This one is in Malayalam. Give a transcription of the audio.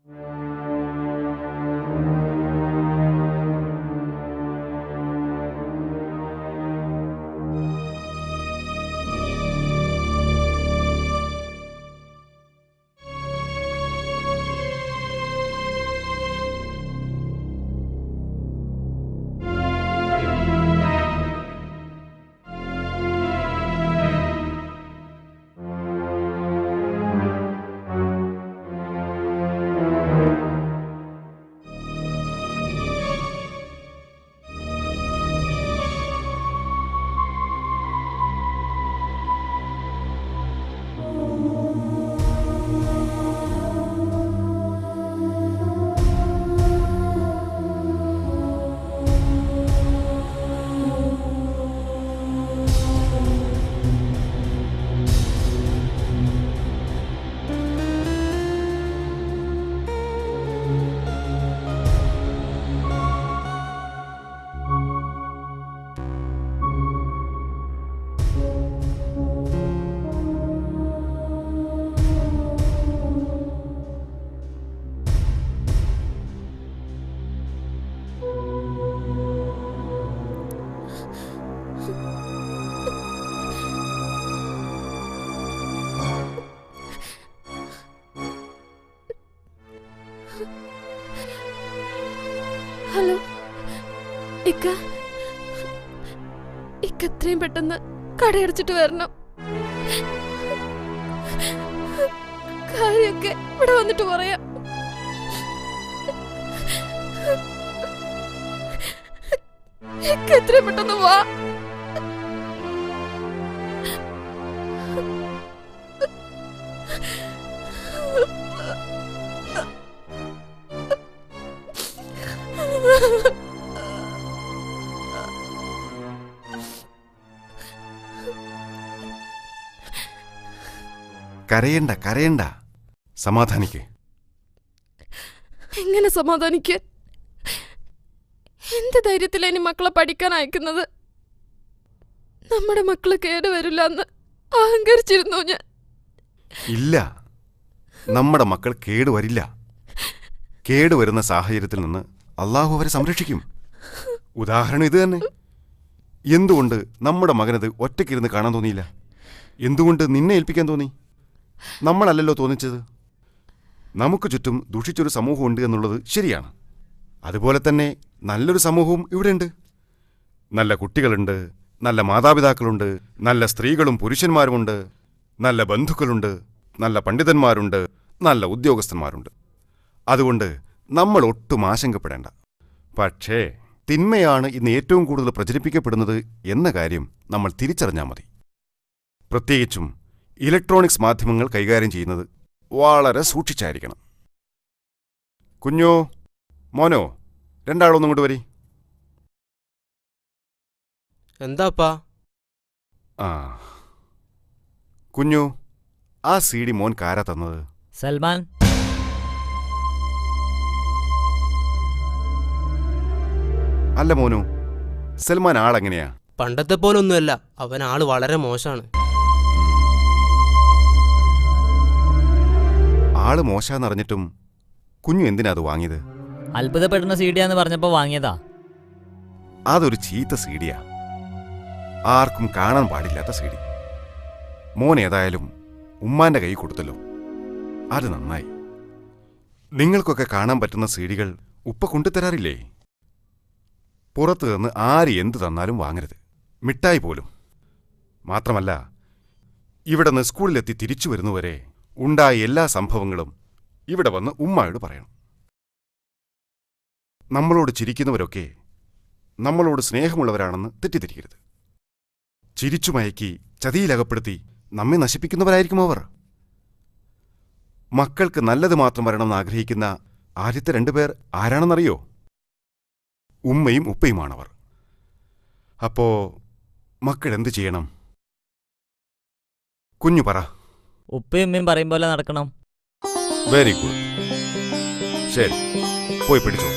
ഹലോ ഇക്ക, എത്രയും പെട്ടെന്ന് കടയടച്ചിട്ട് വരണം. കാര്യമൊക്കെ ഇവിടെ വന്നിട്ട് പറയാം. എത്രയും പെട്ടെന്ന് വാ. കരയണ്ട കരയണ്ട, സമാധാനിക്ക്. എങ്ങനെ സമാധാനിക്കാൻ? എന്ത് ധൈര്യത്തിലാ ഇനി മക്കളെ പഠിക്കാൻ അയക്കുന്നത്? നമ്മുടെ മക്കള് കേടുവരില്ല എന്ന് അഹങ്കരിച്ചിരുന്നു ഞാൻ. ഇല്ല, നമ്മുടെ മക്കൾ കേടുവരില്ല. കേടുവരുന്ന സാഹചര്യത്തിൽ നിന്ന് അള്ളാഹു അവരെ സംരക്ഷിക്കും. ഉദാഹരണം ഇത് തന്നെ. എന്തുകൊണ്ട് നമ്മുടെ മകനത് ഒറ്റയ്ക്കിരുന്ന് കാണാൻ തോന്നിയില്ല? എന്തുകൊണ്ട് നിന്നെ ഏൽപ്പിക്കാൻ തോന്നി? നമ്മളല്ലല്ലോ തോന്നിച്ചത്. നമുക്ക് ചുറ്റും ദുഷിച്ചൊരു സമൂഹമുണ്ട് എന്നുള്ളത് ശരിയാണ്. അതുപോലെ തന്നെ നല്ലൊരു സമൂഹവും ഇവിടെയുണ്ട്. നല്ല കുട്ടികളുണ്ട്, നല്ല മാതാപിതാക്കളുണ്ട്, നല്ല സ്ത്രീകളും പുരുഷന്മാരുമുണ്ട്, നല്ല ബന്ധുക്കളുണ്ട്, നല്ല പണ്ഡിതന്മാരുണ്ട്, നല്ല ഉദ്യോഗസ്ഥന്മാരുണ്ട്. അതുകൊണ്ട് നമ്മൾ ഒട്ടും ആശങ്കപ്പെടേണ്ട. പക്ഷേ തിന്മയാണ് ഇന്ന് ഏറ്റവും കൂടുതൽ പ്രചരിപ്പിക്കപ്പെടുന്നത് എന്ന കാര്യം നമ്മൾ തിരിച്ചറിഞ്ഞാൽ മതി. പ്രത്യേകിച്ചും ഇലക്ട്രോണിക്സ് മാധ്യമങ്ങൾ കൈകാര്യം ചെയ്യുന്നത് വളരെ സൂക്ഷിച്ചായിരിക്കണം. കുഞ്ഞോ, മോനോ, രണ്ടാളൊന്നും കൊണ്ട് വരി. എന്താപ്പാ? ആ കുഞ്ഞു, ആ CD മോൻ കാരാ തന്നത്? സൽമാൻ. അല്ല മോനു, സൽമാൻ ആളെങ്ങനെയാ? പണ്ടത്തെ പോലൊന്നുമല്ല, അവൻ ആള് വളരെ മോശമാണ്. ആള് മോശാന്നറിഞ്ഞിട്ടും കുഞ്ഞു എന്തിനാ അത് വാങ്ങിയത്? അത്ഭുതപ്പെടുന്ന സീഡിയാന്ന് പറഞ്ഞപ്പോ വാങ്ങിയതാ. അതൊരു ചീത്ത സീഡിയാ, ആർക്കും കാണാൻ പാടില്ലാത്ത CD. മോൻ ഏതായാലും ഉമ്മാന്റെ കൈ കൊടുത്തല്ലോ, അത് നന്നായി. നിങ്ങൾക്കൊക്കെ കാണാൻ പറ്റുന്ന CD-കൾ ഉപ്പ കൊണ്ടുതരാറില്ലേ? പുറത്തു നിന്ന് ആര് എന്തു തന്നാലും വാങ്ങരുത്, മിഠായി പോലും. മാത്രമല്ല, ഇവിടെ നിന്ന് സ്കൂളിലെത്തി തിരിച്ചു വരുന്നവരെ ഉണ്ടായ എല്ലാ സംഭവങ്ങളും ഇവിടെ വന്ന് ഉമ്മായോട് പറയണം. നമ്മളോട് ചിരിക്കുന്നവരൊക്കെ നമ്മളോട് സ്നേഹമുള്ളവരാണെന്ന് തെറ്റിദ്ധരിക്കരുത്. ചിരിച്ചു മയക്കി ചതിയിലകപ്പെടുത്തി നമ്മെ നശിപ്പിക്കുന്നവരായിരിക്കും അവർ. മക്കൾക്ക് നല്ലത് മാത്രം വരണമെന്ന് ആഗ്രഹിക്കുന്ന ആദ്യത്തെ 2 പേർ ആരാണെന്നറിയോ? ഉമ്മയും ഉപ്പയുമാണവർ. അപ്പോ മക്കൾ എന്തു ചെയ്യണം? കുഞ്ഞു പറ. ഉപ്പയും ഉമ്മയും പറയും പോലെ നടക്കണം. Very good. ശരി, പോയി പിടിച്ചോ.